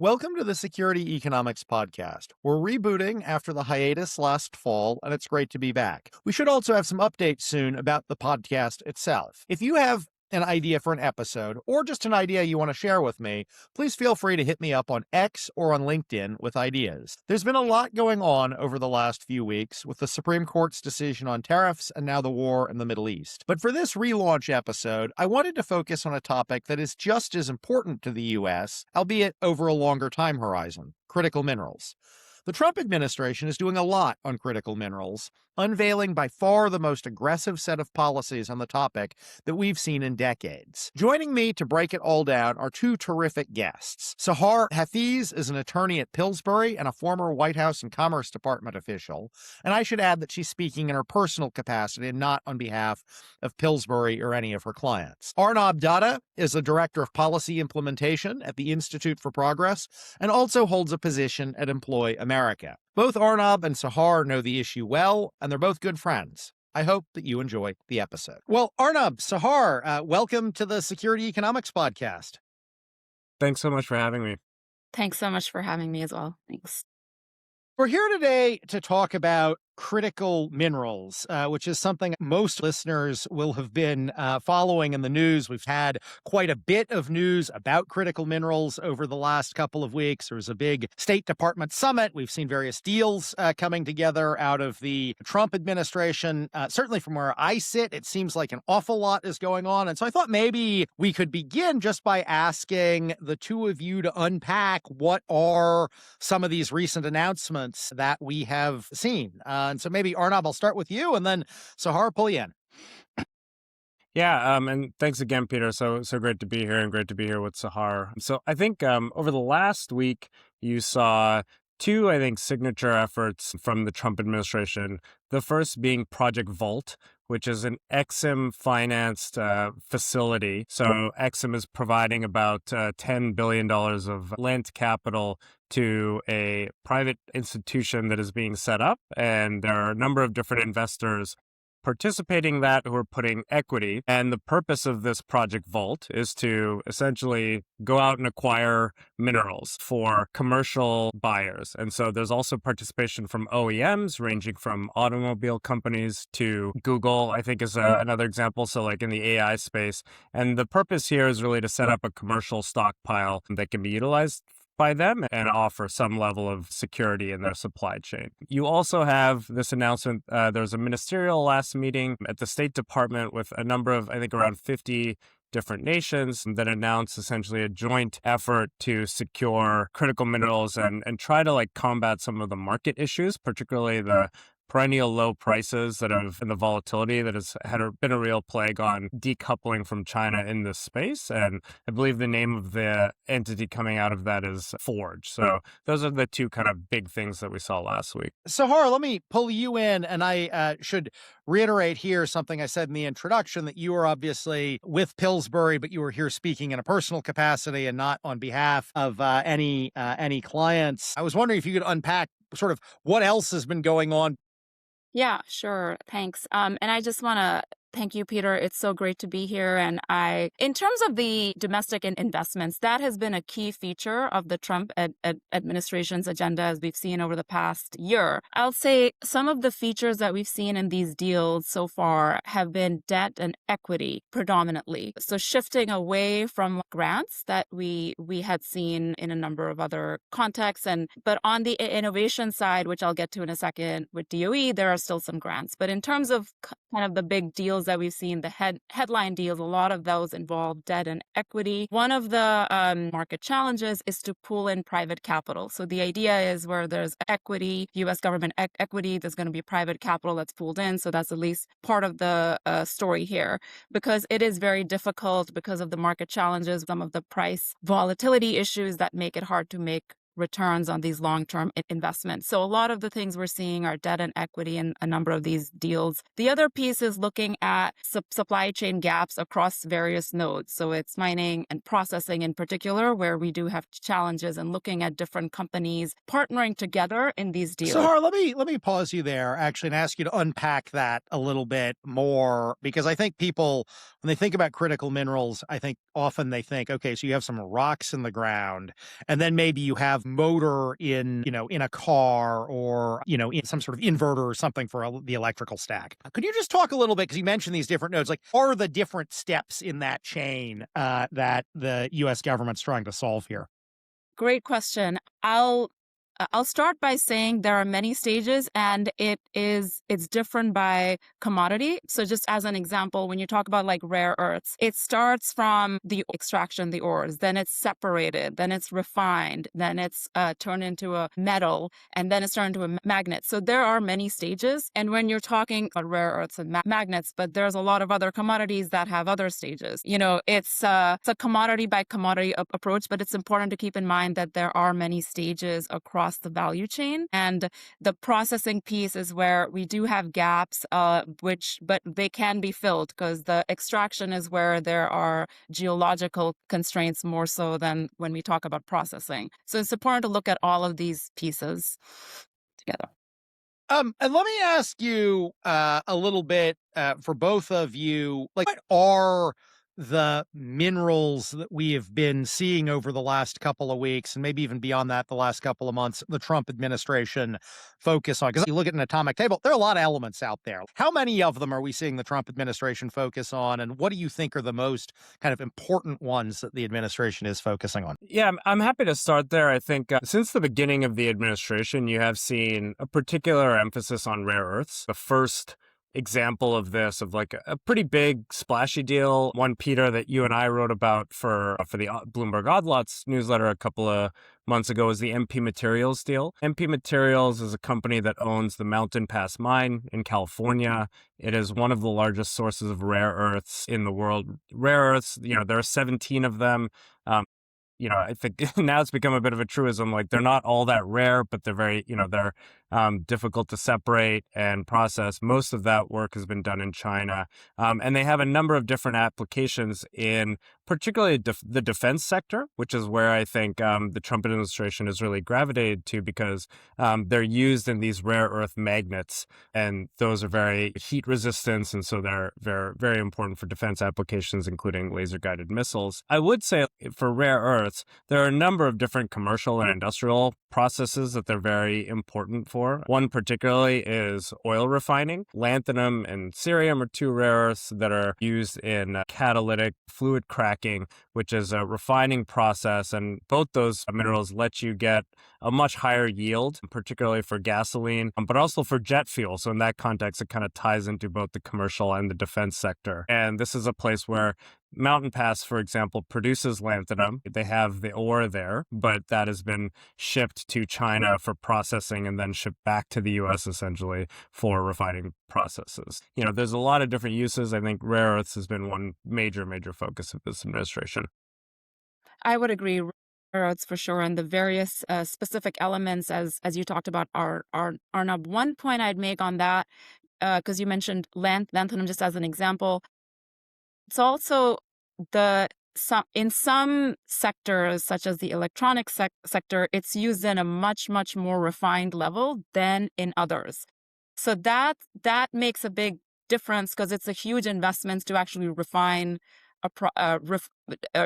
Welcome to the Security Economics Podcast. We're rebooting after the hiatus last fall, and it's great to be back. We should also have some updates soon about the podcast itself. If you have an idea for an episode, or just an idea you want to share with me, please feel free to hit me up on X or on LinkedIn with ideas. There's been a lot going on over the last few weeks with the Supreme Court's decision on tariffs and now the war in the Middle East. But for this relaunch episode, I wanted to focus on a topic that is just as important to the U.S., albeit over a longer time horizon: critical minerals. The Trump administration is doing a lot on critical minerals, unveiling by far the most aggressive set of policies on the topic that we've seen in decades. Joining me to break it all down are two terrific guests. Sahar Hafeez is an attorney at Pillsbury and a former White House and Commerce Department official. And I should add that she's speaking in her personal capacity and not on behalf of Pillsbury or any of her clients. Arnab Datta is the Director of Policy Implementation at the Institute for Progress and also holds a position at Employ America. Both Arnab and Sahar know the issue well, and they're both good friends. I hope that you enjoy the episode. Well, Arnab, Sahar, welcome to the Security Economics Podcast. Thanks so much for having me. Thanks so much for having me as well. Thanks. We're here today to talk about critical minerals, which is something most listeners will have been following in the news. We've had quite a bit of news about critical minerals over the last couple of weeks. There was a big State Department summit. We've seen various deals coming together out of the Trump administration. Certainly from where I sit, it seems like an awful lot is going on. And so I thought maybe we could begin just by asking the two of you to unpack what are some of these recent announcements that we have seen. And so maybe, Arnab, I'll start with you, and then Sahar, pull you in. Yeah, and thanks again, Peter. So great to be here, and great to be here with Sahar. So I think over the last week, you saw two, I think, signature efforts from the Trump administration. The first being Project Vault, which is an Exim-financed facility. So Exim is providing about $10 billion of lent capital to a private institution that is being set up. And there are a number of different investors participating in that who are putting equity. And the purpose of this Project Vault is to essentially go out and acquire minerals for commercial buyers. And so there's also participation from OEMs, ranging from automobile companies to Google, I think is another example. So like in the AI space. And the purpose here is really to set up a commercial stockpile that can be utilized by them and offer some level of security in their supply chain. You also have this announcement. There was a ministerial last meeting at the State Department with a number of, I think, around 50 different nations that announced essentially a joint effort to secure critical minerals and try to combat some of the market issues, particularly the perennial low prices that have, and the volatility that has been a real plague on decoupling from China in this space. And I believe the name of the entity coming out of that is Forge. So those are the two kind of big things that we saw last week. Sahar, let me pull you in, and I should reiterate here something I said in the introduction, that you are obviously with Pillsbury, but you were here speaking in a personal capacity and not on behalf of any clients. I was wondering if you could unpack sort of what else has been going on. Yeah, sure. Thanks. And I just want to thank you, Peter. It's so great to be here. And in terms of the domestic investments, that has been a key feature of the Trump administration's agenda, as we've seen over the past year. I'll say some of the features that we've seen in these deals so far have been debt and equity predominantly. So shifting away from grants that we had seen in a number of other contexts. But on the innovation side, which I'll get to in a second with DOE, there are still some grants. But in terms of kind of the big deals that we've seen, the headline deals, a lot of those involve debt and equity. One of the market challenges is to pull in private capital. So the idea is where there's equity, U.S. government equity, there's going to be private capital that's pulled in. So that's at least part of the story here, because it is very difficult because of the market challenges, some of the price volatility issues that make it hard to make returns on these long-term investments. So a lot of the things we're seeing are debt and equity in a number of these deals. The other piece is looking at supply chain gaps across various nodes. So it's mining and processing in particular, where we do have challenges, and looking at different companies partnering together in these deals. Sahar, let me pause you there actually and ask you to unpack that a little bit more, because I think people, when they think about critical minerals, I think often they think, okay, so you have some rocks in the ground, and then maybe you have motor in, in a car, or, in some sort of inverter or something for the electrical stack. Could you just talk a little bit, because you mentioned these different nodes, like, are the different steps in that chain that the U.S. government's trying to solve here? Great question. I'll start by saying there are many stages, and it's different by commodity. So just as an example, when you talk about like rare earths, it starts from the extraction, the ores, then it's separated, then it's refined, then it's turned into a metal, and then it's turned into a magnet. So there are many stages. And when you're talking about rare earths and magnets, but there's a lot of other commodities that have other stages. It's a commodity by commodity approach, but it's important to keep in mind that there are many stages across the value chain. And the processing piece is where we do have gaps, but they can be filled, because the extraction is where there are geological constraints more so than when we talk about processing. So it's important to look at all of these pieces together. And let me ask you a little bit for both of you, like, what are the minerals that we have been seeing over the last couple of weeks, and maybe even beyond that, the last couple of months, the Trump administration focus on? Because you look at an atomic table, there are a lot of elements out there. How many of them are we seeing the Trump administration focus on, and what do you think are the most kind of important ones that the administration is focusing on? Yeah, I'm happy to start there. I think since the beginning of the administration, you have seen a particular emphasis on rare earths. The first example of this, of like a pretty big splashy deal, one, Peter, that you and I wrote about for the Bloomberg Odd Lots newsletter a couple of months ago, is the MP Materials deal. MP Materials is a company that owns the Mountain Pass mine in California. It is one of the largest sources of rare earths in the world. Rare earths, there are 17 of them. I think now it's become a bit of a truism. Like, they're not all that rare, but they're very, they're difficult to separate and process. Most of that work has been done in China. And they have a number of different applications in particularly the defense sector, which is where I think the Trump administration has really gravitated to, because they're used in these rare earth magnets, and those are very heat resistant, and so they're very, very important for defense applications, including laser-guided missiles. I would say for rare earths, there are a number of different commercial and industrial processes that they're very important for. One particularly is oil refining. Lanthanum and cerium are two rare earths that are used in catalytic fluid cracking, which is a refining process. And both those minerals let you get a much higher yield, particularly for gasoline, but also for jet fuel. So in that context, it kind of ties into both the commercial and the defense sector. And this is a place where Mountain Pass, for example, produces lanthanum. They have the ore there, but that has been shipped to China for processing and then shipped back to the U.S. essentially for refining processes. There's a lot of different uses. I think rare earths has been one major, major focus of this administration. I would agree. Rare earths for sure, and the various specific elements, as you talked about, are Arnab. One point I'd make on that, because you mentioned lanthanum just as an example. It's also in some sectors, such as the electronics sector, it's used in a much, much more refined level than in others. So that makes a big difference, because it's a huge investment to actually refine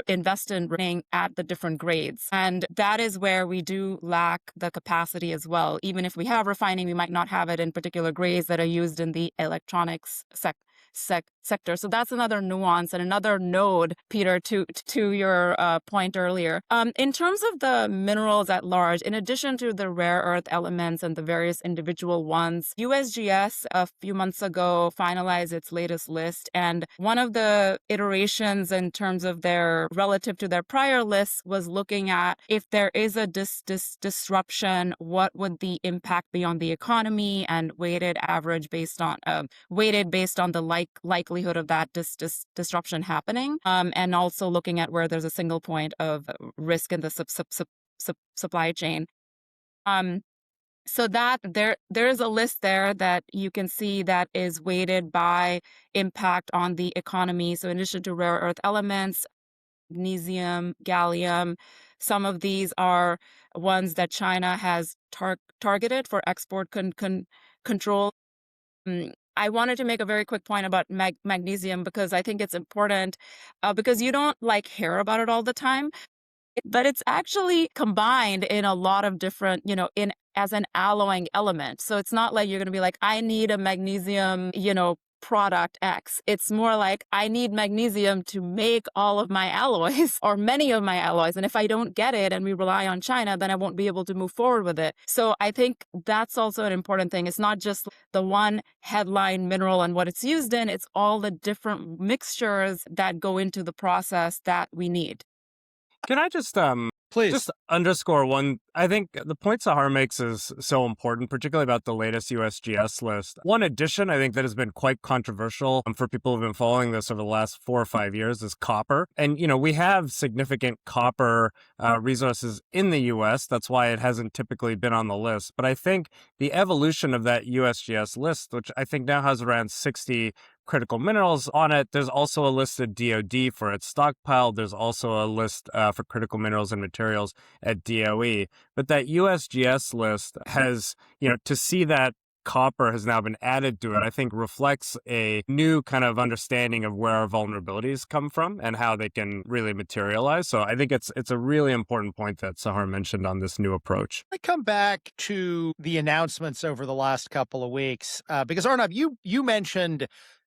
invest in refining at the different grades. And that is where we do lack the capacity as well. Even if we have refining, we might not have it in particular grades that are used in the electronics sector. So that's another nuance and another node, Peter, to your point earlier. In terms of the minerals at large, in addition to the rare earth elements and the various individual ones, USGS a few months ago finalized its latest list. And one of the iterations in terms of relative to their prior lists was looking at, if there is a disruption, what would the impact be on the economy, and weighted based on the likelihood of that disruption happening, and also looking at where there's a single point of risk in the supply chain. Um, so that there is a list there that you can see that is weighted by impact on the economy. So in addition to rare earth elements, magnesium, gallium, some of these are ones that China has targeted for export control. I wanted to make a very quick point about magnesium because I think it's important because you don't like hear about it all the time, but it's actually combined in a lot of different, in as an alloying element. So it's not like you're going to be like, I need a magnesium, product X. It's more like I need magnesium to make all of my alloys or many of my alloys. And if I don't get it and we rely on China, then I won't be able to move forward with it. So I think that's also an important thing. It's not just the one headline mineral and what it's used in, it's all the different mixtures that go into the process that we need. Can I just Please. underscore one? I think the point Sahar makes is so important, particularly about the latest USGS list. One addition I think that has been quite controversial for people who've been following this over the last 4 or 5 years is copper. And, we have significant copper resources in the US. That's why it hasn't typically been on the list. But I think the evolution of that USGS list, which I think now has around 60 critical minerals on it. There's also a list of DoD for its stockpile. There's also a list for critical minerals and materials at DOE. But that USGS list has, to see that copper has now been added to it, I think reflects a new kind of understanding of where our vulnerabilities come from and how they can really materialize. So I think it's a really important point that Sahar mentioned on this new approach. I come back to the announcements over the last couple of weeks because Arnab, you mentioned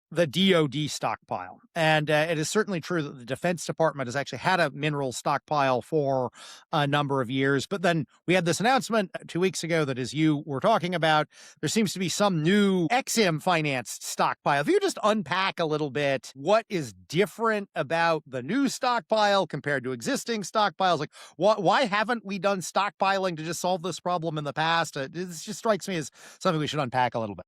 the DoD stockpile. And it is certainly true that the Defense Department has actually had a mineral stockpile for a number of years. But then we had this announcement 2 weeks ago that, as you were talking about, there seems to be some new Exim financed stockpile. If you just unpack a little bit what is different about the new stockpile compared to existing stockpiles, like why haven't we done stockpiling to just solve this problem in the past? This just strikes me as something we should unpack a little bit.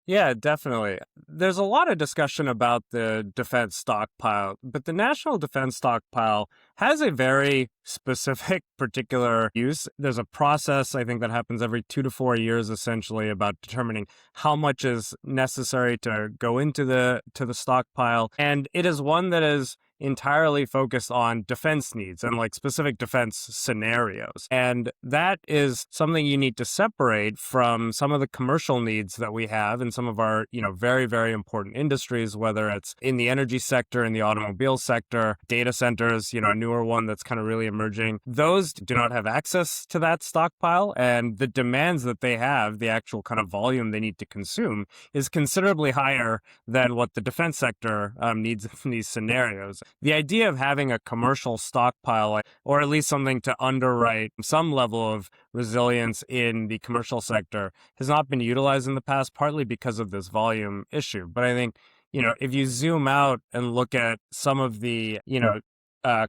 Yeah, definitely. There's a lot of discussion about the defense stockpile, but the National Defense Stockpile has a very specific particular use. There's a process, I think, that happens every 2 to 4 years, essentially, about determining how much is necessary to go into the stockpile. And it is one that is entirely focused on defense needs and like specific defense scenarios. And that is something you need to separate from some of the commercial needs that we have in some of our, very, very important industries, whether it's in the energy sector, in the automobile sector, data centers, a newer one that's kind of really emerging. Those do not have access to that stockpile, and the demands that they have, the actual kind of volume they need to consume, is considerably higher than what the defense sector needs in these scenarios. The idea of having a commercial stockpile, or at least something to underwrite some level of resilience in the commercial sector, has not been utilized in the past, partly because of this volume issue. But I think, if you zoom out and look at some of the,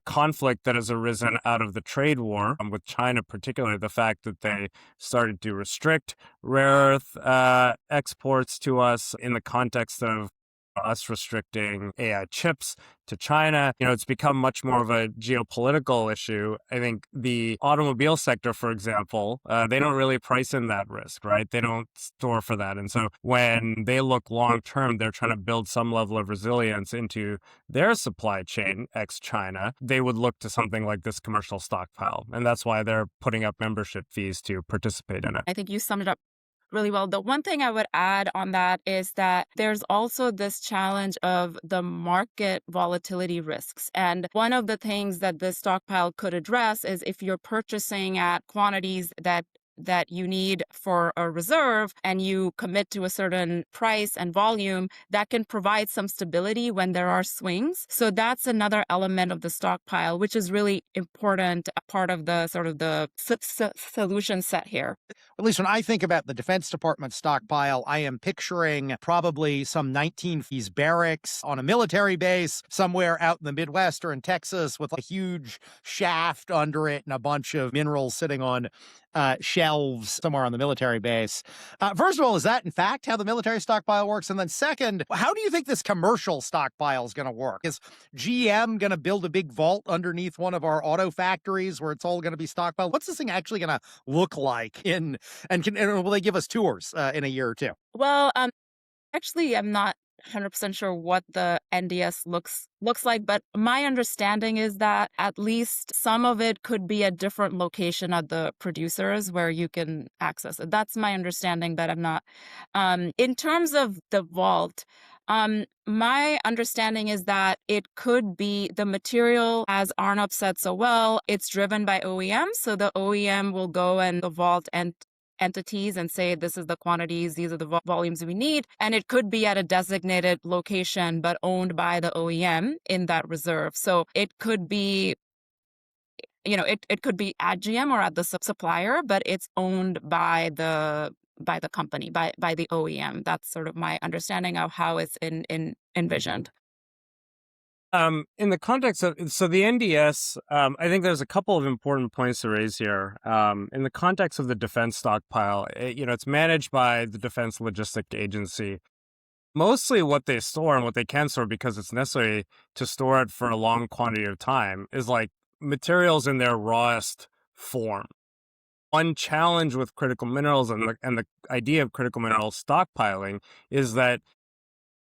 conflict that has arisen out of the trade war with China, particularly the fact that they started to restrict rare earth exports to us in the context of us restricting AI chips to China, it's become much more of a geopolitical issue. I think the automobile sector, for example, they don't really price in that risk, right? They don't store for that. And so when they look long term, they're trying to build some level of resilience into their supply chain, ex-China. They would look to something like this commercial stockpile. And that's why they're putting up membership fees to participate in it. I think you summed it up really well. The one thing I would add on that is that there's also this challenge of the market volatility risks. And one of the things that this stockpile could address is if you're purchasing at quantities that you need for a reserve and you commit to a certain price and volume, that can provide some stability when there are swings. So that's another element of the stockpile, which is really important, a part of the sort of the solution set here. At least when I think about the Defense Department stockpile, I am picturing probably some 1950s barracks on a military base somewhere out in the Midwest or in Texas with a huge shaft under it and a bunch of minerals sitting on shelves. shelves somewhere on the military base. First of all, is that in fact how the military stockpile works? And then second, how do you think this commercial stockpile is going to work? Is GM going to build a big vault underneath one of our auto factories where it's all going to be stockpiled? What's this thing actually going to look like and will they give us tours in a year or two? Well, actually, I'm not 100% sure what the NDS looks like, but my understanding is that at least some of it could be a different location at the producers where you can access it. That's my understanding, but I'm not. In terms of the vault, my understanding is that it could be the material, as Arnab said so well, it's driven by OEM. So the OEM will go and the vault and entities and say, this is the quantities, these are the volumes we need. And it could be at a designated location, but owned by the OEM in that reserve. So it could be, it could be at GM or at the supplier, but it's owned by the company, by the OEM. That's sort of my understanding of how it's envisioned. In the context of, so the NDS, I think there's a couple of important points to raise here. In the context of the defense stockpile, it's managed by the Defense Logistic Agency. Mostly what they store and what they can store, because it's necessary to store it for a long quantity of time, is like materials in their rawest form. One challenge with critical minerals and the idea of critical mineral stockpiling is that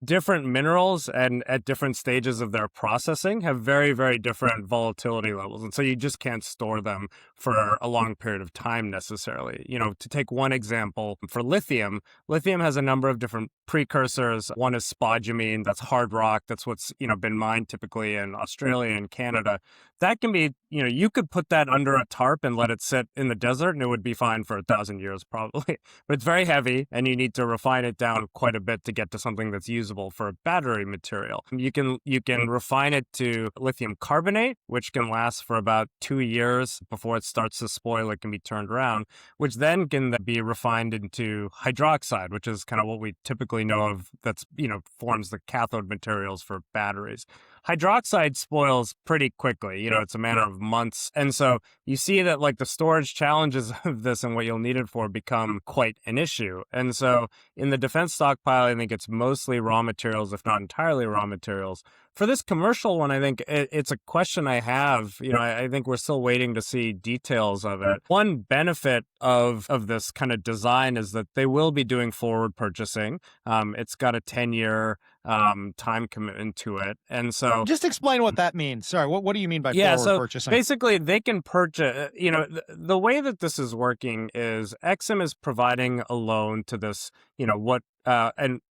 different minerals and at different stages of their processing have very, very different volatility levels. And so you just can't store them for a long period of time necessarily. To take one example, for lithium has a number of different precursors. One is spodumene, that's hard rock. That's what's, been mined typically in Australia and Canada. That can be, you could put that under a tarp and let it sit in the desert and it would be fine for 1,000 years probably. But it's very heavy and you need to refine it down quite a bit to get to something that's usable for a battery material. You can refine it to lithium carbonate, which can last for about 2 years before it starts to spoil. It can be turned around, which then can be refined into hydroxide, which is kind of what we typically know of. That's, forms the cathode materials for batteries. Hydroxide spoils pretty quickly. It's a matter of months. And so you see that like the storage challenges of this and what you'll need it for become quite an issue. And so in the defense stockpile, I think it's mostly raw materials, if not entirely raw materials. For this commercial one, I think it's a question I have. I think we're still waiting to see details of it. One benefit of this kind of design is that they will be doing forward purchasing. It's got a 10-year time commitment to it. And so just explain what that means. Sorry, what do you mean by forward purchasing? Basically they can purchase, the way that this is working is Exim is providing a loan to this, and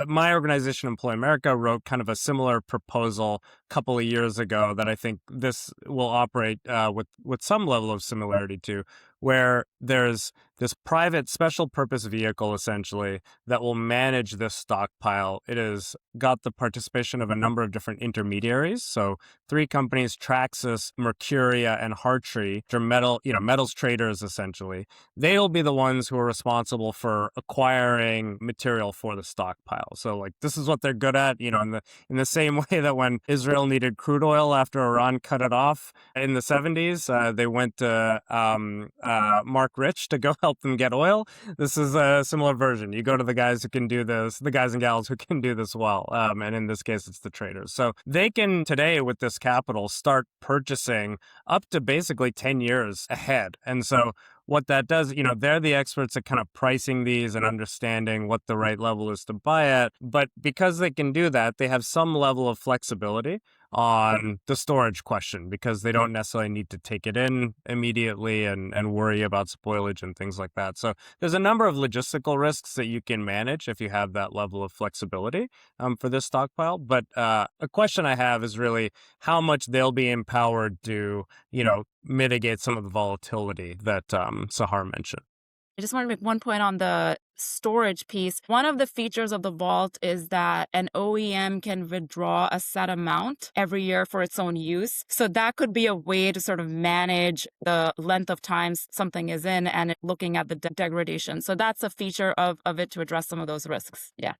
my organization, Employ America, wrote kind of a similar proposal a couple of years ago that I think this will operate with some level of similarity to, where there's this private special purpose vehicle, essentially, that will manage this stockpile. It has got the participation of a number of different intermediaries. So 3 companies, Traxxas, Mercuria, and Hartree, which are metals traders, essentially. They'll be the ones who are responsible for acquiring material for the stockpile. So like, this is what they're good at, in the same way that when Israel needed crude oil after Iran cut it off in the 70s, they went to Mark Rich to go help them get oil. This is a similar version. You go to the guys who can do this, the guys and gals who can do this well. And in this case, it's the traders. So they can today with this capital start purchasing up to basically 10 years ahead. And so what that does, they're the experts at kind of pricing these and understanding what the right level is to buy at. But because they can do that, they have some level of flexibility on the storage question, because they don't necessarily need to take it in immediately and worry about spoilage and things like that. So there's a number of logistical risks that you can manage if you have that level of flexibility for this stockpile. But a question I have is really how much they'll be empowered to, mitigate some of the volatility that Sahar mentioned. I just want to make one point on the storage piece. One of the features of the vault is that an OEM can withdraw a set amount every year for its own use. So that could be a way to sort of manage the length of time something is in and looking at the degradation. So that's a feature of it to address some of those risks. Yeah.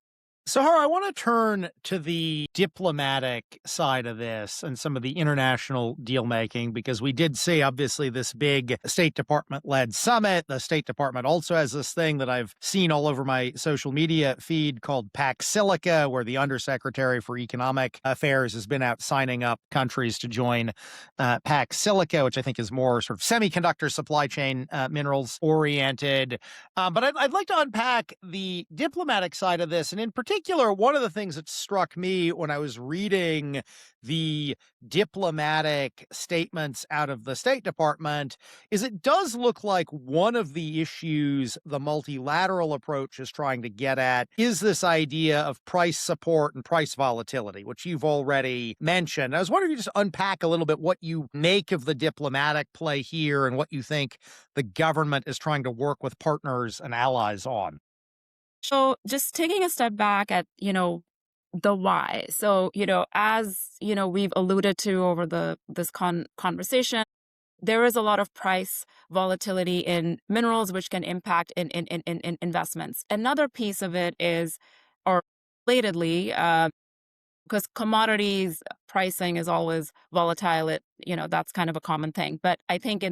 Sahar, I want to turn to the diplomatic side of this and some of the international deal making, because we did see, obviously, this big State Department led summit. The State Department also has this thing that I've seen all over my social media feed called Pax Silica, where the Undersecretary for Economic Affairs has been out signing up countries to join Pax Silica, which I think is more sort of semiconductor supply chain minerals oriented. But I'd like to unpack the diplomatic side of this. And in particular, one of the things that struck me when I was reading the diplomatic statements out of the State Department is it does look like one of the issues the multilateral approach is trying to get at is this idea of price support and price volatility, which you've already mentioned. I was wondering if you just unpack a little bit what you make of the diplomatic play here and what you think the government is trying to work with partners and allies on. So just taking a step back at, the why. So, as, we've alluded to over this conversation, there is a lot of price volatility in minerals, which can impact in investments. Another piece of it is, or relatedly, because commodities pricing is always volatile. That's kind of a common thing. But I think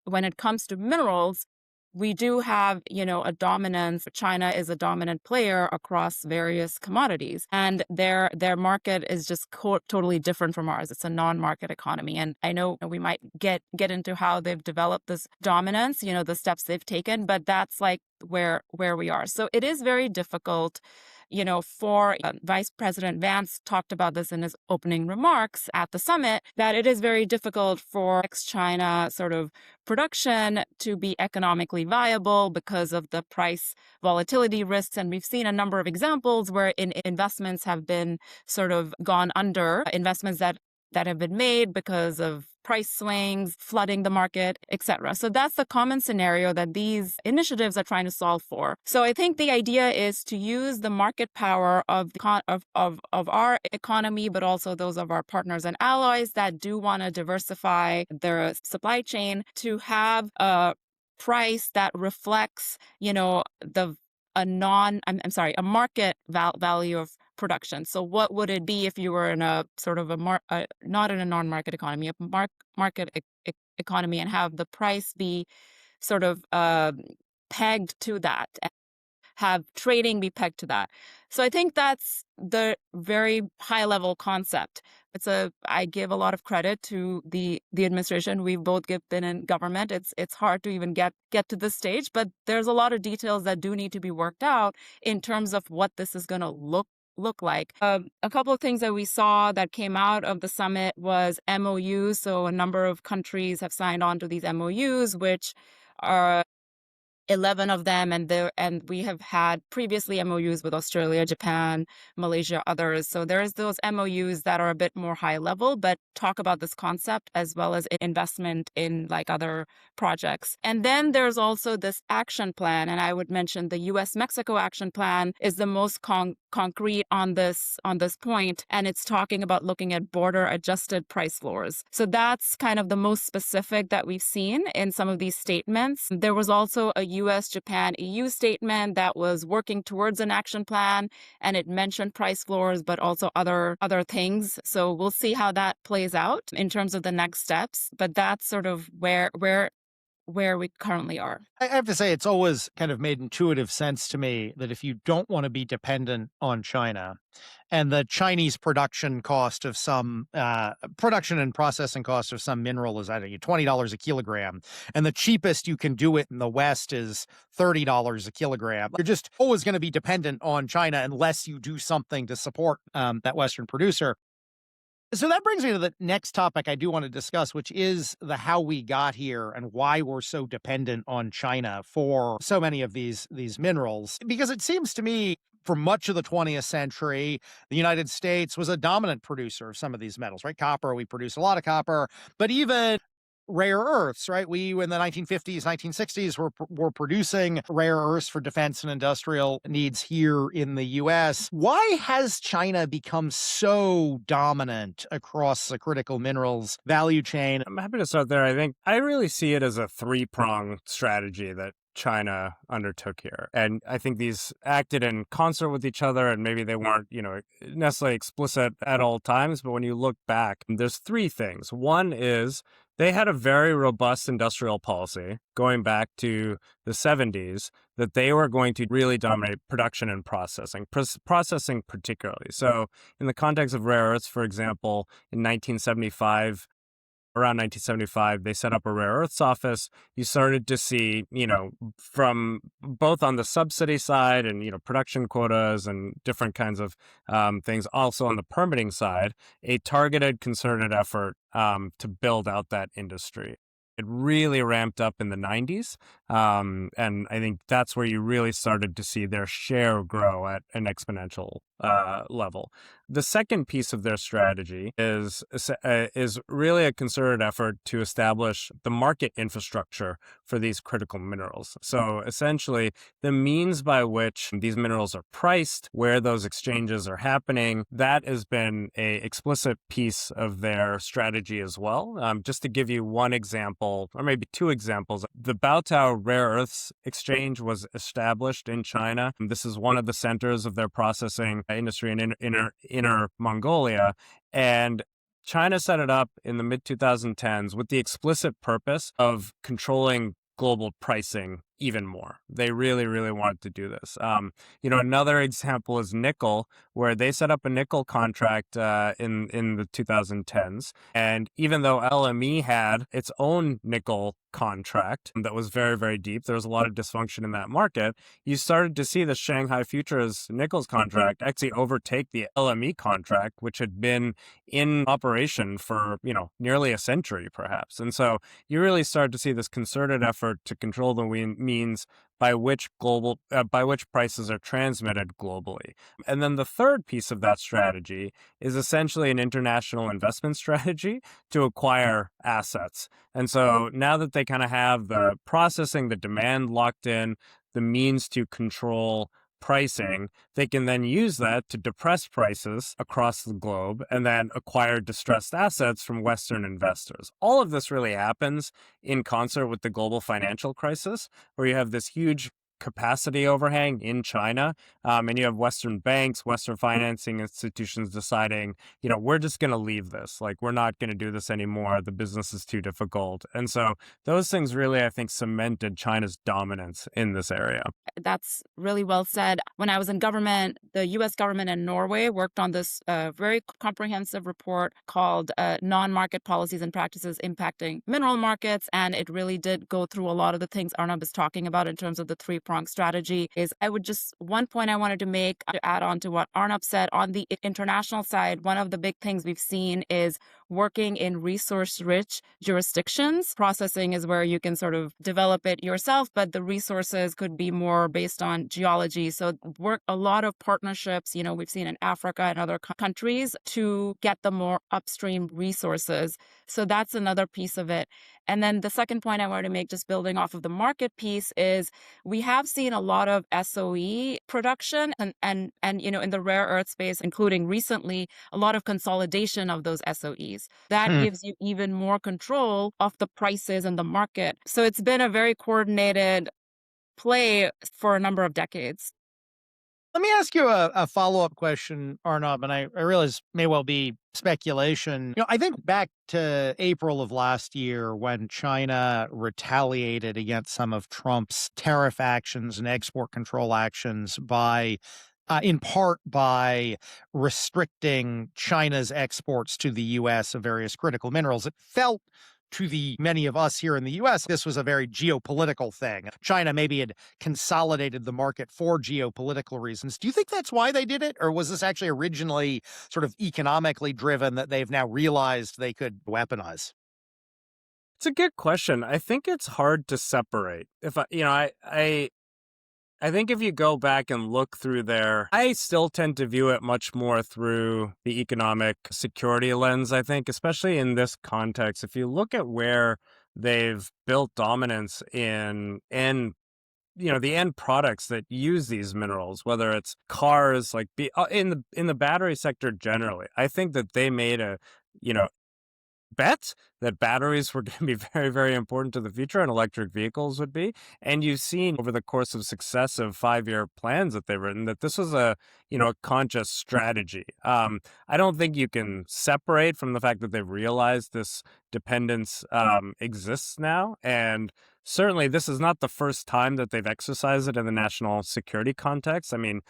when it comes to minerals, we do have, a dominance. China is a dominant player across various commodities, and their market is just totally different from ours. It's a non-market economy, and I know we might get into how they've developed this dominance, the steps they've taken, but that's like where we are. So it is very difficult. For Vice President Vance talked about this in his opening remarks at the summit, that it is very difficult for ex-China sort of production to be economically viable because of the price volatility risks. And we've seen a number of examples where investments have been sort of gone under, investments that have been made because of price swings, flooding the market, etc. So that's the common scenario that these initiatives are trying to solve for. So I think the idea is to use the market power of our economy, but also those of our partners and allies that do want to diversify their supply chain, to have a price that reflects, a market value of production. So what would it be if you were in a sort of not in a non-market economy, a market economy, and have the price be sort of pegged to that, and have trading be pegged to that. So I think that's the very high level concept. I give a lot of credit to the administration. We've both been in government. It's hard to even get to this stage, but there's a lot of details that do need to be worked out in terms of what this is going to look like. A couple of things that we saw that came out of the summit was MOUs. So a number of countries have signed on to these MOUs, which are 11 of them, and we have had previously MOUs with Australia, Japan, Malaysia, others. So there's those MOUs that are a bit more high level, but talk about this concept as well as investment in like other projects. And then there's also this action plan, and I would mention the US-Mexico action plan is the most concrete on this point, and it's talking about looking at border adjusted price floors. So that's kind of the most specific that we've seen in some of these statements. There was also a US, Japan, EU statement that was working towards an action plan, and it mentioned price floors, but also other things. So we'll see how that plays out in terms of the next steps. But that's sort of where we currently are. I have to say, it's always kind of made intuitive sense to me that if you don't want to be dependent on China, and the Chinese production cost of some production and processing cost of some mineral is, I don't know, $20 a kilogram, and the cheapest you can do it in the West is $30 a kilogram, you're just always going to be dependent on China unless you do something to support that Western producer. So that brings me to the next topic I do want to discuss, which is the how we got here and why we're so dependent on China for so many of these minerals. Because it seems to me, for much of the 20th century, the United States was a dominant producer of some of these metals, right? Copper, we produce a lot of copper, but even rare earths, right? We, in the 1950s, 1960s, were producing rare earths for defense and industrial needs here in the US. Why has China become so dominant across the critical minerals value chain? I'm happy to start there. I think I really see it as a three-pronged strategy that China undertook here. And I think these acted in concert with each other, and maybe they weren't, necessarily explicit at all times. But when you look back, there's three things. One is they had a very robust industrial policy going back to the 70s that they were going to really dominate production and processing, processing particularly. So in the context of rare earths, for example, in 1975, around 1975, they set up a rare earths office. You started to see, from both on the subsidy side and, production quotas and different kinds of things, also on the permitting side, a targeted, concerted effort to build out that industry. It really ramped up in the 90s. And I think that's where you really started to see their share grow at an exponential level. The second piece of their strategy is really a concerted effort to establish the market infrastructure for these critical minerals. So essentially, the means by which these minerals are priced, where those exchanges are happening, that has been a explicit piece of their strategy as well. Just to give you one example, or maybe two examples, the Baotao Rare Earths Exchange was established in China. This is one of the centers of their processing industry in Inner Mongolia. And China set it up in the mid-2010s with the explicit purpose of controlling global pricing even more. They really, really wanted to do this. Another example is nickel, where they set up a nickel contract in the 2010s. And even though LME had its own nickel contract that was very, very deep, there was a lot of dysfunction in that market. You started to see the Shanghai Futures nickels contract actually overtake the LME contract, which had been in operation for, nearly a century, perhaps. And so you really started to see this concerted effort to control the means by which prices are transmitted globally. And then the third piece of that strategy is essentially an international investment strategy to acquire assets. And so now that they kind of have the processing, the demand locked in, the means to control pricing, they can then use that to depress prices across the globe and then acquire distressed assets from Western investors. All of this really happens in concert with the global financial crisis, where you have this huge capacity overhang in China, and you have Western banks, Western financing institutions deciding, we're just going to leave this. Like, we're not going to do this anymore. The business is too difficult. And so those things really, I think, cemented China's dominance in this area. That's really well said. When I was in government, the U.S. government and Norway worked on this very comprehensive report called Non-Market Policies and Practices Impacting Mineral Markets. And it really did go through a lot of the things Arnab is talking about in terms of the three-pronged strategy. One point I wanted to make to add on to what Arnab said. On the international side, one of the big things we've seen is working in resource-rich jurisdictions. Processing is where you can sort of develop it yourself, but the resources could be more based on geology. So a lot of partnerships, we've seen in Africa and other countries to get the more upstream resources. So that's another piece of it. And then the second point I wanted to make, just building off of the market piece, is we have seen a lot of SOE production and in the rare earth space, including recently, a lot of consolidation of those SOEs. That gives you even more control of the prices and the market. So it's been a very coordinated play for a number of decades. Let me ask you a follow-up question, Arnab, and I realize may well be speculation. I think back to April of last year when China retaliated against some of Trump's tariff actions and export control actions in part by restricting China's exports to the U.S. of various critical minerals. It felt to many of us here in the U.S., this was a very geopolitical thing. China maybe had consolidated the market for geopolitical reasons. Do you think that's why they did it? Or was this actually originally sort of economically driven that they've now realized they could weaponize? It's a good question. I think it's hard to separate. I think if you go back and look through there, I still tend to view it much more through the economic security lens, I think, especially in this context. If you look at where they've built dominance in the end products that use these minerals, whether it's cars, like in the battery sector generally. I think that they made a you know bet that batteries were going to be very, very important to the future, and electric vehicles would be. And you've seen over the course of successive 5-year plans that they've written that this was a conscious strategy. I don't think you can separate from the fact that they've realized this dependence exists now. And certainly this is not the first time that they've exercised it in the national security context. I mean,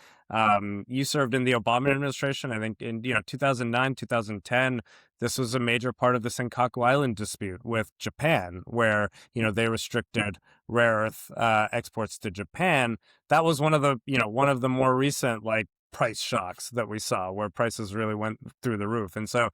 you served in the Obama administration, I think in 2009, 2010. This was a major part of the Senkaku Island dispute with Japan, where they restricted rare earth exports to Japan. That was one of the more recent price shocks that we saw, where prices really went through the roof. And so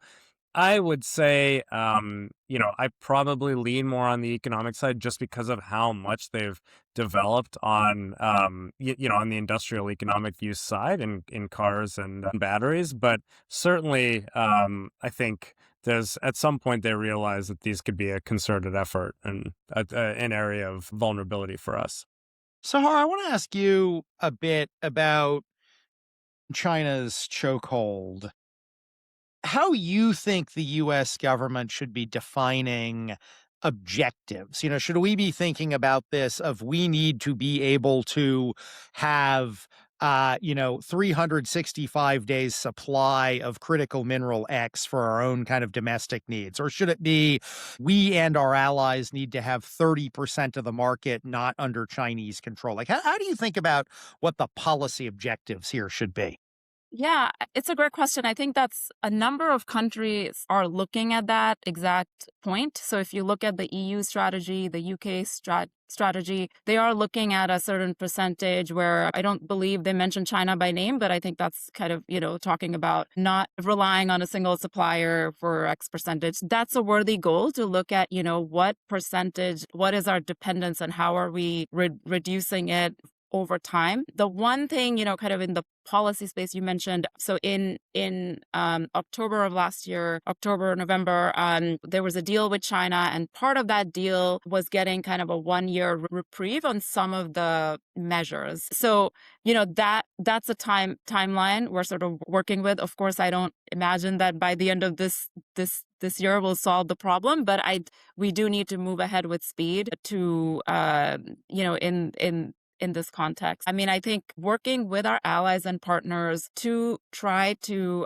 I would say, I probably lean more on the economic side just because of how much they've developed on, on the industrial economic use side in cars and batteries. But certainly, I think there's at some point they realize that these could be a concerted effort and an area of vulnerability for us. Sahar, I want to ask you a bit about China's chokehold. How you think the U.S. government should be defining objectives? Should we be thinking about this of we need to be able to have 365 days supply of critical mineral X for our own kind of domestic needs? Or should it be we and our allies need to have 30% of the market not under Chinese control? Like, how do you think about what the policy objectives here should be? Yeah, it's a great question. I think that's a number of countries are looking at that exact point. So if you look at the EU strategy, the UK strategy, they are looking at a certain percentage where I don't believe they mentioned China by name, but I think that's kind of, talking about not relying on a single supplier for X percentage. That's a worthy goal to look at, what percentage, what is our dependence and how are we reducing it over time. The one thing, kind of in the policy space you mentioned, so in October of last year, November, there was a deal with China, and part of that deal was getting kind of a 1-year reprieve on some of the measures. So, that's a timeline we're sort of working with. Of course, I don't imagine that by the end of this year we'll solve the problem, but we do need to move ahead with speed to in this context. I mean, I think working with our allies and partners to try to,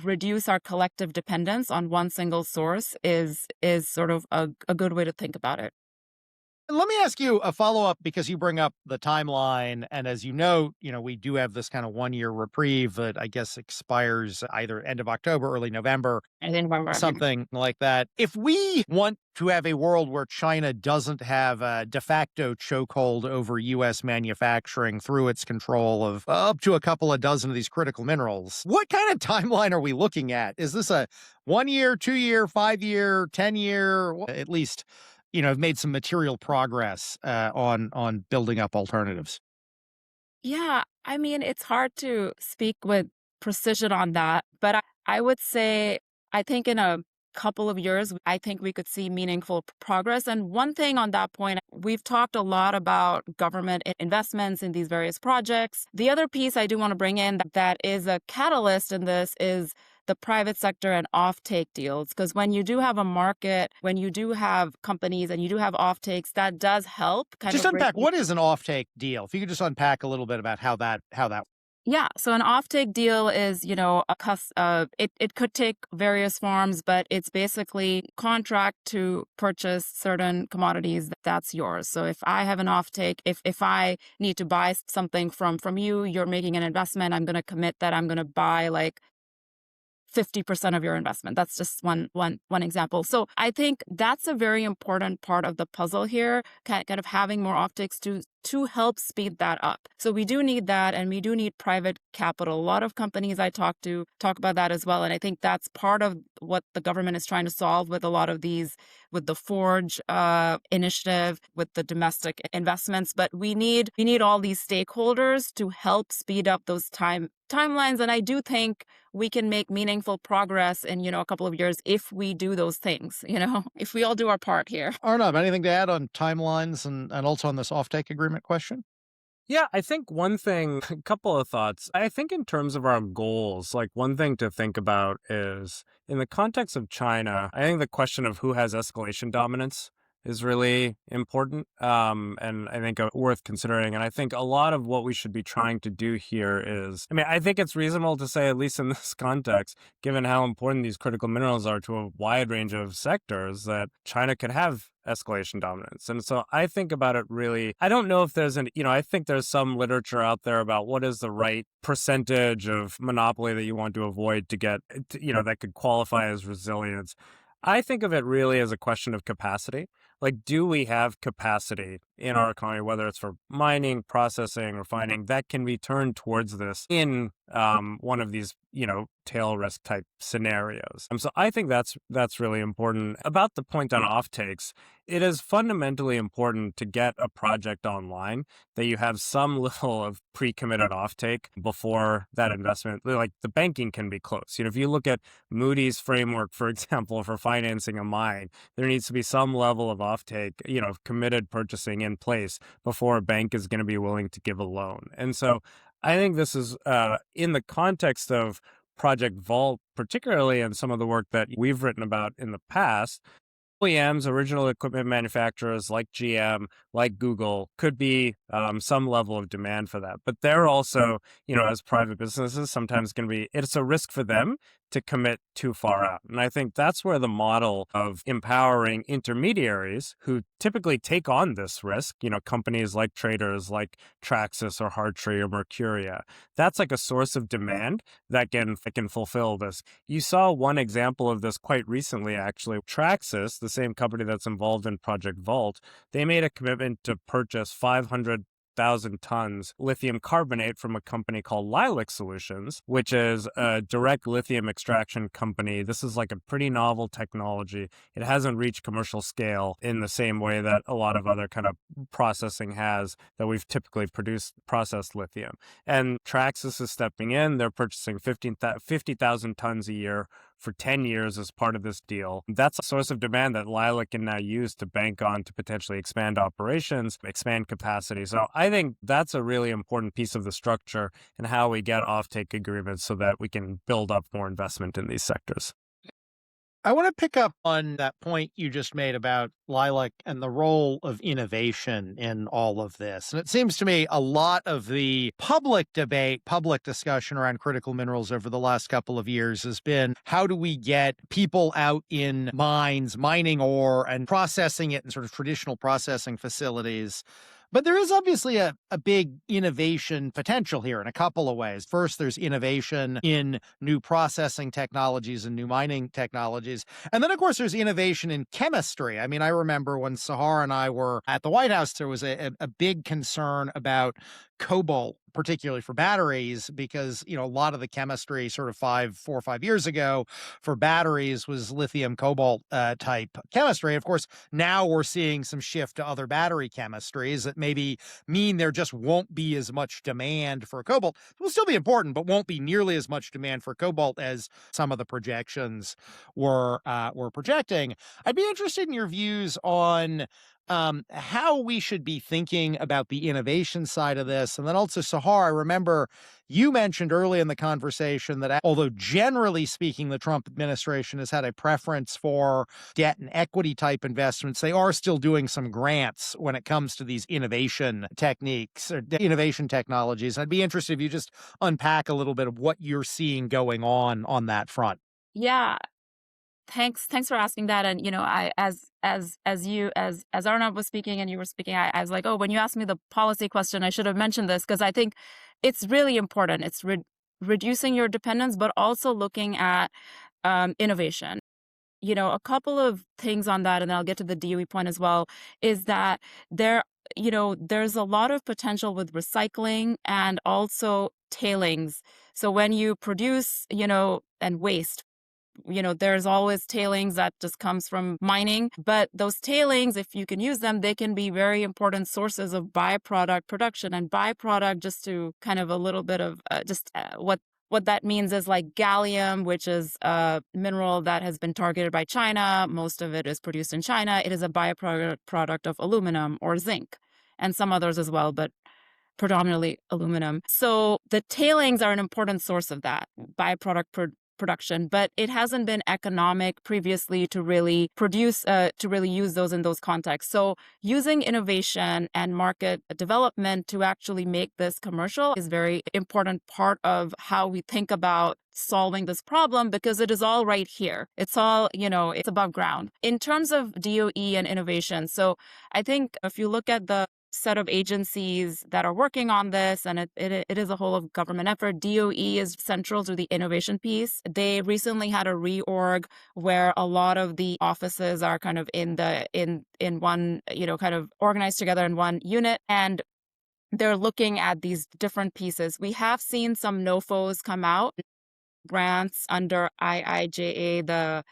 reduce our collective dependence on one single source is sort of a good way to think about it. Let me ask you a follow-up because you bring up the timeline. And as you know, we do have this kind of 1-year reprieve that I guess expires either end of October, early November, I think something like that. If we want to have a world where China doesn't have a de facto chokehold over U.S. manufacturing through its control of up to a couple of dozen of these critical minerals, what kind of timeline are we looking at? Is this a 1-year, 2-year, 5-year, 10-year, at least have made some material progress on building up alternatives? Yeah, I mean, it's hard to speak with precision on that, but I would say I think in a couple of years, I think we could see meaningful progress. And one thing on that point, we've talked a lot about government investments in these various projects. The other piece I do want to bring in that is a catalyst in this is the private sector and offtake deals. Because when you do have a market, when you do have companies and you do have offtakes, that does help. Just unpack, what is an offtake deal? If you could just unpack a little bit about how that. Yeah, so an offtake deal is, it could take various forms, but it's basically contract to purchase certain commodities that's yours. So if I have an offtake, if I need to buy something from you, you're making an investment, I'm going to commit that I'm going to buy 50% of your investment. That's just one example. So I think that's a very important part of the puzzle here, kind of having more optics to help speed that up. So we do need that, and we do need private capital. A lot of companies I talk to talk about that as well. And I think that's part of what the government is trying to solve with a lot of these with the Forge initiative, with the domestic investments. But we need all these stakeholders to help speed up those timelines. And I do think we can make meaningful progress in, a couple of years if we do those things, if we all do our part here. Arnab, anything to add on timelines and also on this offtake agreement question? Yeah, I think one thing, a couple of thoughts. I think in terms of our goals, like one thing to think about is in the context of China, I think the question of who has escalation dominance is really important, and I think worth considering. And I think a lot of what we should be trying to do here is, I think it's reasonable to say, at least in this context, given how important these critical minerals are to a wide range of sectors, that China could have escalation dominance. And so I think about it really, I don't know if there's I think there's some literature out there about what is the right percentage of monopoly that you want to avoid to get, that could qualify as resilience. I think of it really as a question of capacity. Like, do we have capacity in our economy, whether it's for mining, processing, refining, that can be turned towards this in one of these, tail risk type scenarios? So I think that's really important. About the point on offtakes, it is fundamentally important to get a project online that you have some level of pre-committed offtake before that investment. Like the banking can be close. If you look at Moody's framework, for example, for financing a mine, there needs to be some level of offtake, committed purchasing in place before a bank is going to be willing to give a loan. And so I think this is in the context of Project Vault, particularly in some of the work that we've written about in the past. OEMs, original equipment manufacturers like GM, like Google, could be some level of demand for that. But they're also, as private businesses, sometimes going to be, it's a risk for them to commit too far out. And I think that's where the model of empowering intermediaries who typically take on this risk, companies like traders like Traxys or Hartree or Mercuria, that's like a source of demand that can fulfill this. You saw one example of this quite recently, actually. Traxys, the same company that's involved in Project Vault, they made a commitment to purchase 500,000 tons lithium carbonate from a company called Lilac Solutions, which is a direct lithium extraction company. This is like a pretty novel technology. It hasn't reached commercial scale in the same way that a lot of other kind of processing has that we've typically processed lithium. And Traxys is stepping in. They're purchasing 50,000 tons a year for 10 years as part of this deal. That's a source of demand that Lilac can now use to bank on to potentially expand operations, expand capacity. So I think that's a really important piece of the structure and how we get offtake agreements so that we can build up more investment in these sectors. I want to pick up on that point you just made about Lilac and the role of innovation in all of this. And it seems to me a lot of the public debate, public discussion around critical minerals over the last couple of years has been, how do we get people out in mines, mining ore and processing it in sort of traditional processing facilities? But there is obviously a big innovation potential here in a couple of ways. First, there's innovation in new processing technologies and new mining technologies. And then, of course, there's innovation in chemistry. I mean, I remember when Sahar and I were at the White House, there was a big concern about cobalt, particularly for batteries, because, a lot of the chemistry sort of 4 or 5 years ago for batteries was lithium cobalt type chemistry. Of course, now we're seeing some shift to other battery chemistries that maybe mean there just won't be as much demand for cobalt. It will still be important, but won't be nearly as much demand for cobalt as some of the projections were projecting. I'd be interested in your views on how we should be thinking about the innovation side of this. And then also, Sahar, I remember you mentioned early in the conversation that although generally speaking, the Trump administration has had a preference for debt and equity type investments, they are still doing some grants when it comes to these innovation techniques or innovation technologies. I'd be interested if you just unpack a little bit of what you're seeing going on that front. Yeah. Thanks for asking that. And I as Arnab was speaking and you were speaking, I was like, oh, when you asked me the policy question, I should have mentioned this because I think it's really important. It's reducing your dependence, but also looking at innovation. A couple of things on that, and then I'll get to the DOE point as well, is that there's a lot of potential with recycling and also tailings. So when you produce, and waste, there's always tailings that just comes from mining, but those tailings, if you can use them, they can be very important sources of byproduct production. And byproduct, just to kind of a little bit of what that means is like gallium, which is a mineral that has been targeted by China. Most of it is produced in China. It is a byproduct of aluminum or zinc and some others as well, but predominantly aluminum. So the tailings are an important source of that production, but it hasn't been economic previously to really use those in those contexts. So using innovation and market development to actually make this commercial is very important part of how we think about solving this problem, because it is all right here. It's all, it's above ground. In terms of DOE and innovation, so I think if you look at the set of agencies that are working on this, and it is a whole of government effort. DOE is central to the innovation piece. They recently had a reorg where a lot of the offices are kind of in one, kind of organized together in one unit, and they're looking at these different pieces. We have seen some NOFOs come out, grants under IIJA, the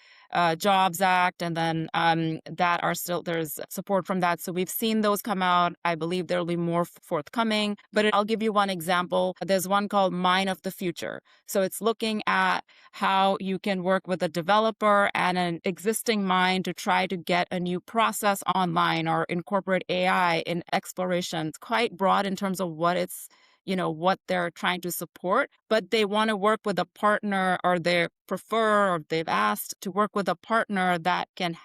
Jobs Act, and then that are still, there's support from that. So we've seen those come out. I believe there will be more forthcoming, but I'll give you one example. There's one called Mine of the Future. So it's looking at how you can work with a developer and an existing mine to try to get a new process online or incorporate AI in exploration. It's quite broad in terms of what what they're trying to support, but they want to work with a partner, or they prefer, or they've asked to work with a partner that can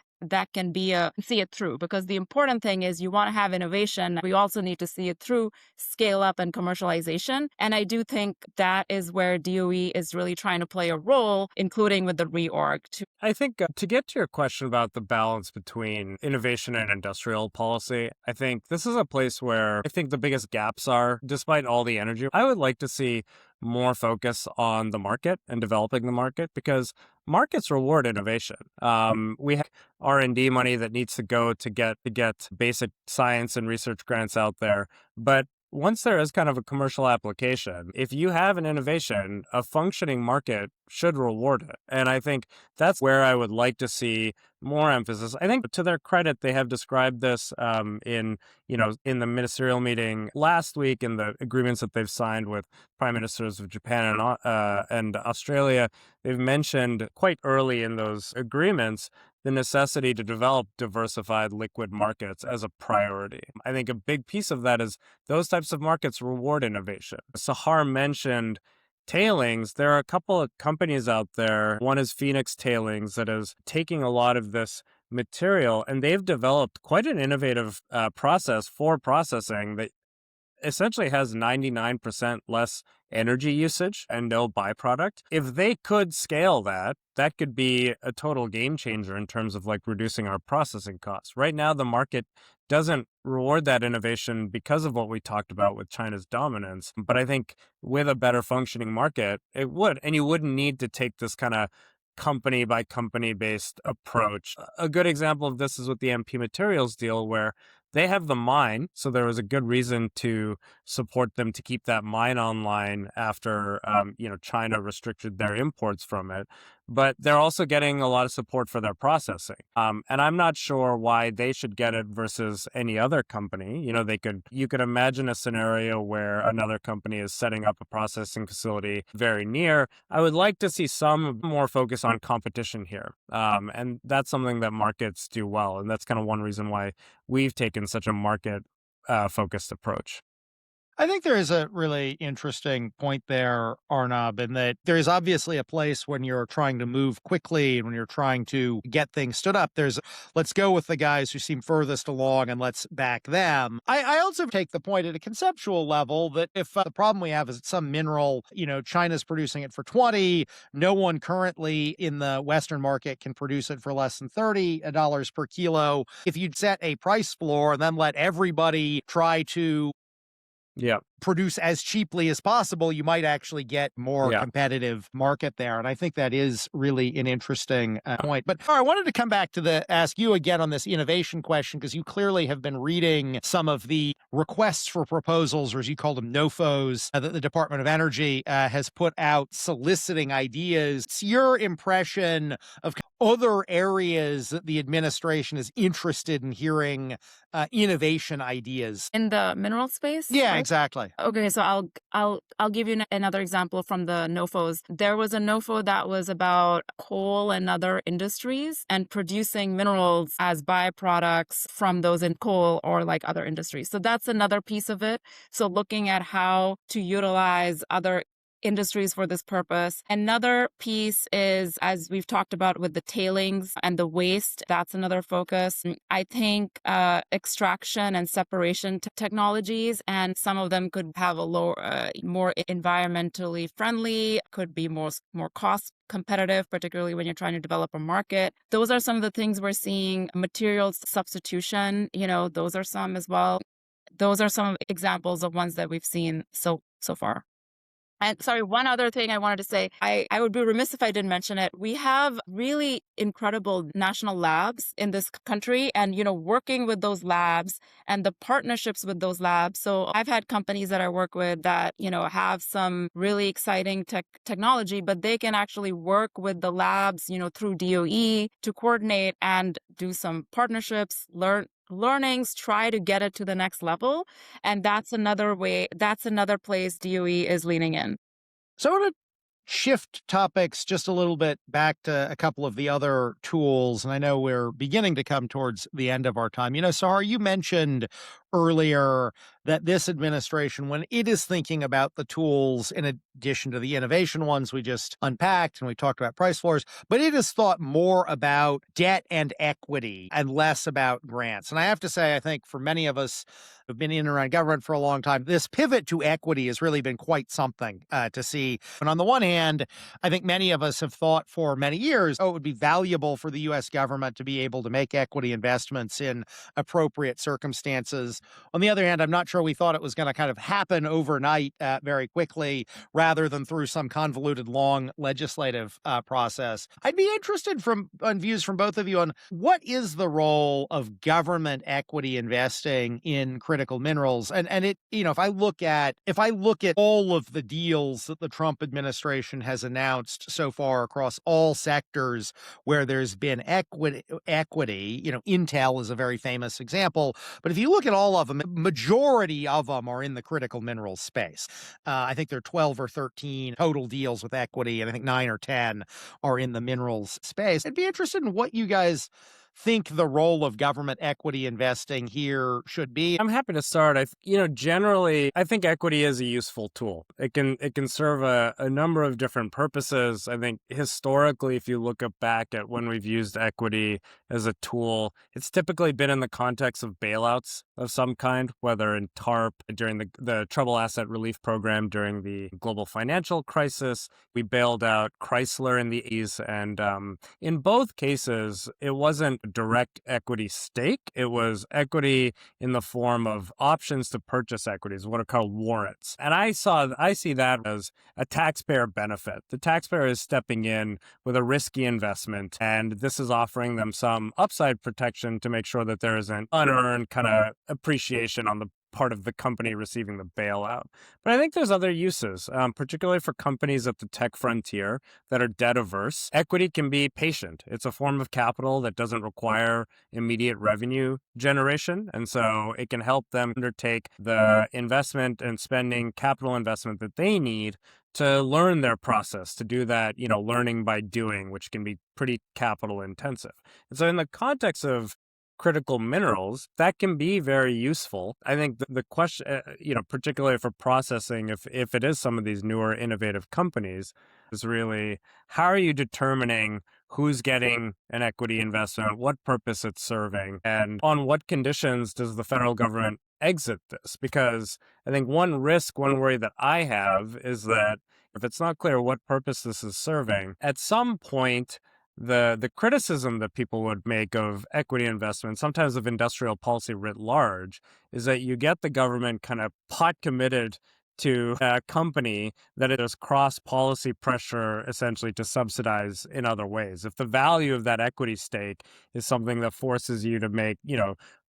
see it through, because the important thing is you want to have innovation. We also need to see it through, scale up, and commercialization. And I do think that is where DOE is really trying to play a role, including with the reorg. I think to get to your question about the balance between innovation and industrial policy, I think this is a place where I think the biggest gaps are, despite all the energy. I would like to see more focus on the market and developing the market, because markets reward innovation. We have R&D money that needs to go to get basic science and research grants out there, but once there is kind of a commercial application, if you have an innovation, a functioning market should reward it. And I think that's where I would like to see more emphasis. I think to their credit, they have described this in the ministerial meeting last week, in the agreements that they've signed with prime ministers of Japan and Australia. They've mentioned quite early in those agreements the necessity to develop diversified liquid markets as a priority. I think a big piece of that is those types of markets reward innovation. Sahar mentioned tailings. There are a couple of companies out there. One is Phoenix Tailings, that is taking a lot of this material, and they've developed quite an innovative process for processing that essentially has 99% less energy usage and no byproduct. If they could scale that, that could be a total game changer in terms of like reducing our processing costs. Right now, the market doesn't reward that innovation because of what we talked about with China's dominance. But I think with a better functioning market, it would. And you wouldn't need to take this kind of company by company based approach. A good example of this is with the MP Materials deal, where they have the mine, so there was a good reason to support them to keep that mine online after China restricted their imports from it. But they're also getting a lot of support for their processing. And I'm not sure why they should get it versus any other company. You could imagine a scenario where another company is setting up a processing facility very near. I would like to see some more focus on competition here. And that's something that markets do well. And that's kind of one reason why we've taken such a market focused approach. I think there is a really interesting point there, Arnab, in that there is obviously a place when you're trying to move quickly and when you're trying to get things stood up. Let's go with the guys who seem furthest along and let's back them. I also take the point at a conceptual level that if the problem we have is some mineral, China's producing it for 20, no one currently in the Western market can produce it for less than $30 per kilo. If you'd set a price floor and then let everybody try to produce as cheaply as possible, you might actually get more Yeah. competitive market there. And I think that is really an interesting point. But I wanted to come back to ask you again on this innovation question, because you clearly have been reading some of the requests for proposals, or as you call them, NOFOs, that the Department of Energy has put out soliciting ideas. It's your impression of other areas that the administration is interested in hearing innovation ideas? In the mineral space? Yeah, Right? exactly. Okay, so I'll give you another example from the NOFOs. There was a NOFO that was about coal and other industries and producing minerals as byproducts from those in coal or like other industries. So that's another piece of it. So looking at how to utilize other industries for this purpose. Another piece is, as we've talked about with the tailings and the waste, that's another focus. I think extraction and separation technologies, and some of them could have a lower, more environmentally friendly, could be more cost competitive, particularly when you're trying to develop a market. Those are some of the things we're seeing. Materials substitution, those are some as well. Those are some examples of ones that we've seen so far. And sorry, one other thing I wanted to say, I would be remiss if I didn't mention it. We have really incredible national labs in this country, and, working with those labs and the partnerships with those labs. So I've had companies that I work with that, have some really exciting technology, but they can actually work with the labs, through DOE to coordinate and do some partnerships, learnings, try to get it to the next level. And that's another place DOE is leaning in. So I want to shift topics just a little bit back to a couple of the other tools. And I know we're beginning to come towards the end of our time. Sahar, you mentioned earlier that this administration, when it is thinking about the tools, in addition to the innovation ones we just unpacked and we talked about price floors, but it has thought more about debt and equity and less about grants. And I have to say, I think for many of us who've been in and around government for a long time, this pivot to equity has really been quite something to see. And on the one hand, I think many of us have thought for many years, it would be valuable for the U.S. government to be able to make equity investments in appropriate circumstances. On the other hand, I'm not sure we thought it was going to kind of happen overnight very quickly, rather than through some convoluted, long legislative process. I'd be interested on views from both of you on what is the role of government equity investing in critical minerals. And it, if I look at all of the deals that the Trump administration has announced so far across all sectors where there's been equity, Intel is a very famous example. But if you look at all of them, majority of them are in the critical minerals space. I think there are 12 or 13 total deals with equity, and I think 9 or 10 are in the minerals space. I'd be interested in what you guys think the role of government equity investing here should be. I'm happy to start. Generally, I think equity is a useful tool. It can serve a number of different purposes. I think historically, if you look back at when we've used equity as a tool, it's typically been in the context of bailouts of some kind, whether in TARP during the Trouble Asset Relief Program during the global financial crisis. We bailed out Chrysler in the 80s, and in both cases, it wasn't direct equity stake. It was equity in the form of options to purchase equities, what are called warrants. And I see that as a taxpayer benefit. The taxpayer is stepping in with a risky investment, and this is offering them some upside protection to make sure that there isn't unearned kind of appreciation on the part of the company receiving the bailout. But I think there's other uses, particularly for companies at the tech frontier that are debt averse. Equity can be patient. It's a form of capital that doesn't require immediate revenue generation. And so it can help them undertake the investment and spending capital investment that they need to learn their process, to do that, learning by doing, which can be pretty capital intensive. And so in the context of critical minerals, that can be very useful. I think the question, particularly for processing, if it is some of these newer innovative companies, is really how are you determining who's getting an equity investment, what purpose it's serving, and on what conditions does the federal government exit this? Because I think one worry that I have is that if it's not clear what purpose this is serving, at some point, the criticism that people would make of equity investment, sometimes of industrial policy writ large, is that you get the government kind of pot committed to a company that is cross policy pressure essentially to subsidize in other ways. If the value of that equity stake is something that forces you to make,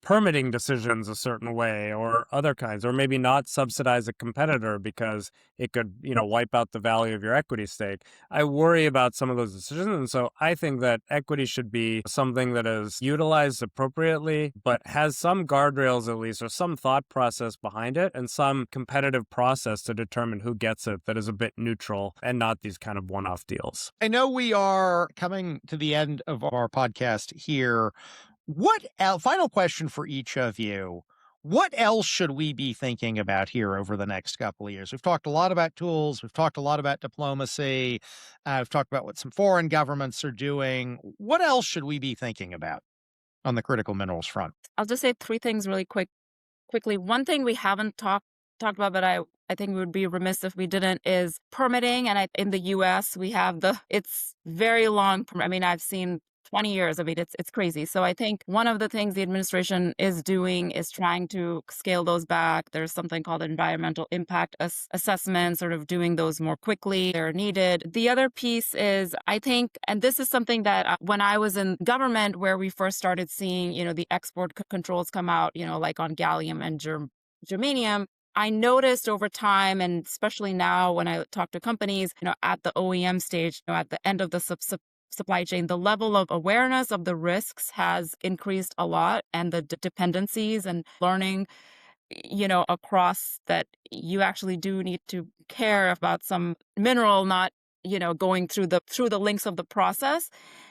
permitting decisions a certain way or other kinds, or maybe not subsidize a competitor because it could, wipe out the value of your equity stake. I worry about some of those decisions. And so I think that equity should be something that is utilized appropriately, but has some guardrails at least, or some thought process behind it, and some competitive process to determine who gets it that is a bit neutral and not these kind of one-off deals. I know we are coming to the end of our podcast here. Final question for each of you. What else should we be thinking about here over the next couple of years? We've talked a lot about tools. We've talked a lot about diplomacy. We've talked about what some foreign governments are doing. What else should we be thinking about on the critical minerals front? I'll just say three things really quickly. One thing we haven't talked about, but I think we would be remiss if we didn't, is permitting. And in the US, we have it's very long. I mean, I've seen 20 years. I mean, it's crazy. So I think one of the things the administration is doing is trying to scale those back. There's something called environmental impact assessment, sort of doing those more quickly. They're needed. The other piece is, I think, and this is something that when I was in government, where we first started seeing, the export controls come out, like on gallium and germanium, I noticed over time, and especially now when I talk to companies, at the OEM stage, at the end of the supply chain, the level of awareness of the risks has increased a lot, and the dependencies and learning, across that you actually do need to care about some mineral not, going through the links of the process.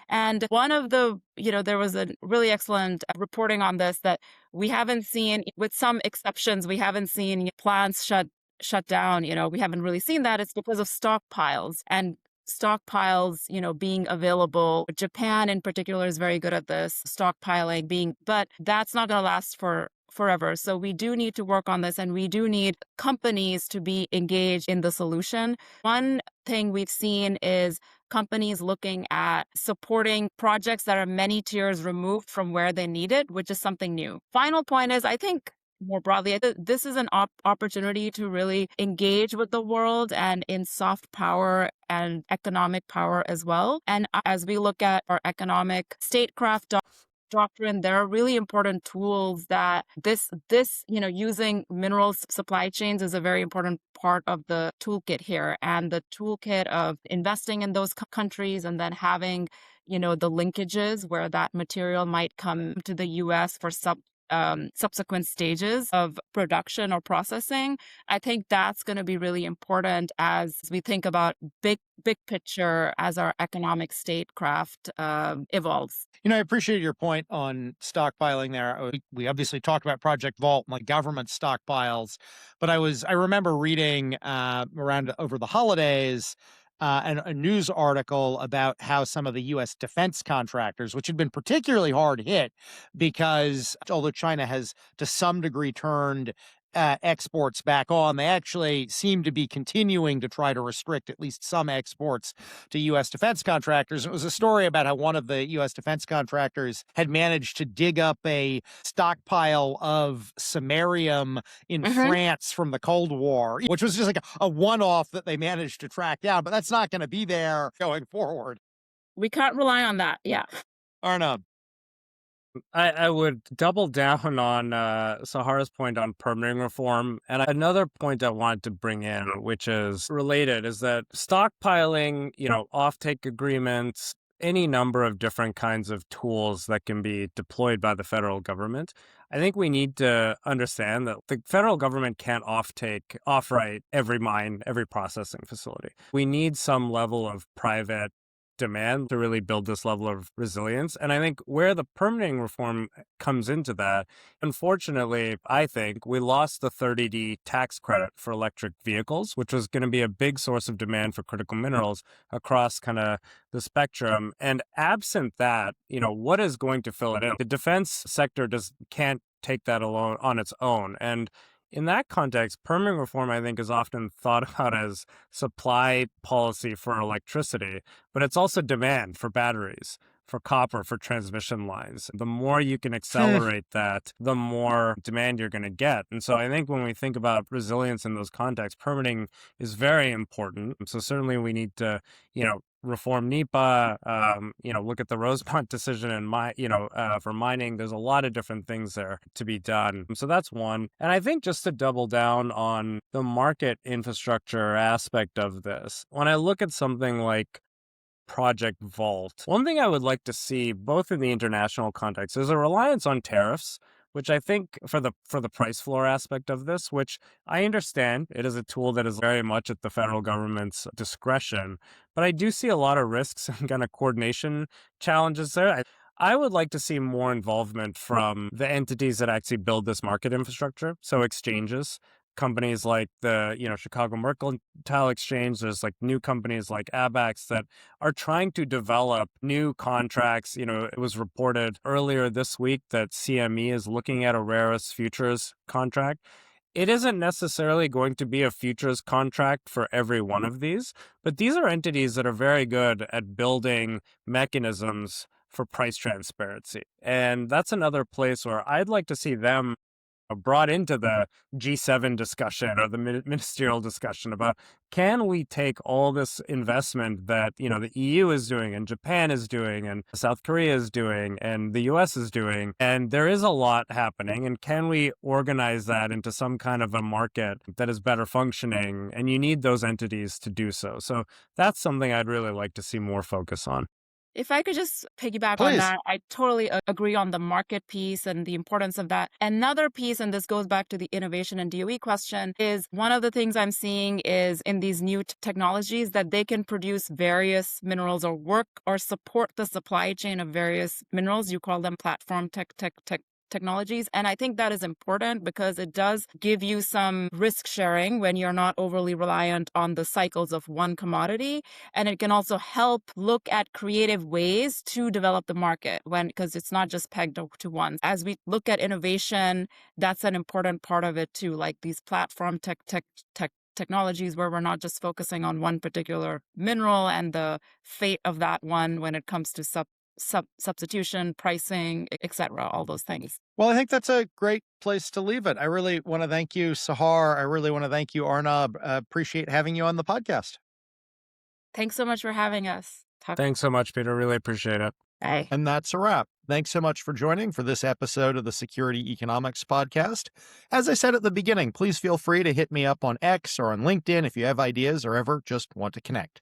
And one of the, there was a really excellent reporting on this, that we haven't seen, with some exceptions, we haven't seen plants shut down. We haven't really seen that. It's because of stockpiles, and stockpiles, being available. Japan in particular is very good at this, stockpiling but that's not going to last forever. So we do need to work on this, and we do need companies to be engaged in the solution. One thing we've seen is companies looking at supporting projects that are many tiers removed from where they need it, which is something new. Final point is, I think, more broadly, this is an opportunity to really engage with the world and in soft power and economic power as well. And as we look at our economic statecraft doctrine, there are really important tools that this using minerals supply chains is a very important part of the toolkit here, and the toolkit of investing in those countries, and then having the linkages where that material might come to the US for subsequent stages of production or processing. I think that's going to be really important as we think about big picture as our economic statecraft evolves. I appreciate your point on stockpiling there. We obviously talked about Project Vault, like government stockpiles, but I remember reading around over the holidays a news article about how some of the U.S. defense contractors, which had been particularly hard hit because although China has to some degree turned exports back on, they actually seem to be continuing to try to restrict at least some exports to U.S. defense contractors. It was a story about how one of the U.S. defense contractors had managed to dig up a stockpile of samarium in France from the Cold War, which was just like a one-off that they managed to track down, but that's not going to be there going forward. We can't rely on that. Yeah. Arnab. I would double down on Sahar's point on permitting reform. And another point I wanted to bring in, which is related, is that stockpiling, offtake agreements, any number of different kinds of tools that can be deployed by the federal government. I think we need to understand that the federal government can't off-right every mine, every processing facility. We need some level of private demand to really build this level of resilience. And I think where the permitting reform comes into that, unfortunately, I think we lost the 30D tax credit for electric vehicles, which was going to be a big source of demand for critical minerals across kind of the spectrum. And absent that, what is going to fill it in? The defense sector can't take that alone on its own. And in that context, permitting reform, I think, is often thought about as supply policy for electricity, but it's also demand for batteries, for copper, for transmission lines. The more you can accelerate that, the more demand you're going to get. And so I think when we think about resilience in those contexts, permitting is very important. So certainly we need to, reform NEPA, look at the Rosemont decision and for mining. There's a lot of different things there to be done. So that's one. And I think just to double down on the market infrastructure aspect of this, when I look at something like Project Vault, one thing I would like to see, both in the international context, is a reliance on tariffs, which I think for the price floor aspect of this, which I understand it is a tool that is very much at the federal government's discretion, but I do see a lot of risks and kind of coordination challenges there. I would like to see more involvement from the entities that actually build this market infrastructure. So exchanges, companies like the Chicago Mercantile Exchange. There's like new companies like Abax that are trying to develop new contracts. It was reported earlier this week that CME is looking at a rare earths futures contract. It isn't necessarily going to be a futures contract for every one of these, but these are entities that are very good at building mechanisms for price transparency. And that's another place where I'd like to see them brought into the G7 discussion or the ministerial discussion about, can we take all this investment that the EU is doing and Japan is doing and South Korea is doing and the US is doing, and there is a lot happening, and can we organize that into some kind of a market that is better functioning? And you need those entities to do so. So that's something I'd really like to see more focus on. If I could just piggyback on Please. that, I totally agree on the market piece and the importance of that. Another piece, and this goes back to the innovation and DOE question, is one of the things I'm seeing is in these new technologies that they can produce various minerals or work or support the supply chain of various minerals. You call them platform technologies. And I think that is important because it does give you some risk sharing when you're not overly reliant on the cycles of one commodity. And it can also help look at creative ways to develop the market because it's not just pegged to one. As we look at innovation, that's an important part of it too, like these platform technologies where we're not just focusing on one particular mineral and the fate of that one when it comes to substitution, pricing, etc., all those things. Well, I think that's a great place to leave it. I really want to thank you, Sahar. I really want to thank you, Arnab. Appreciate having you on the podcast. Thanks so much for having us. Thanks so much, Peter. Really appreciate it. Bye. And that's a wrap. Thanks so much for joining for this episode of the Security Economics Podcast. As I said at the beginning, please feel free to hit me up on X or on LinkedIn if you have ideas or ever just want to connect.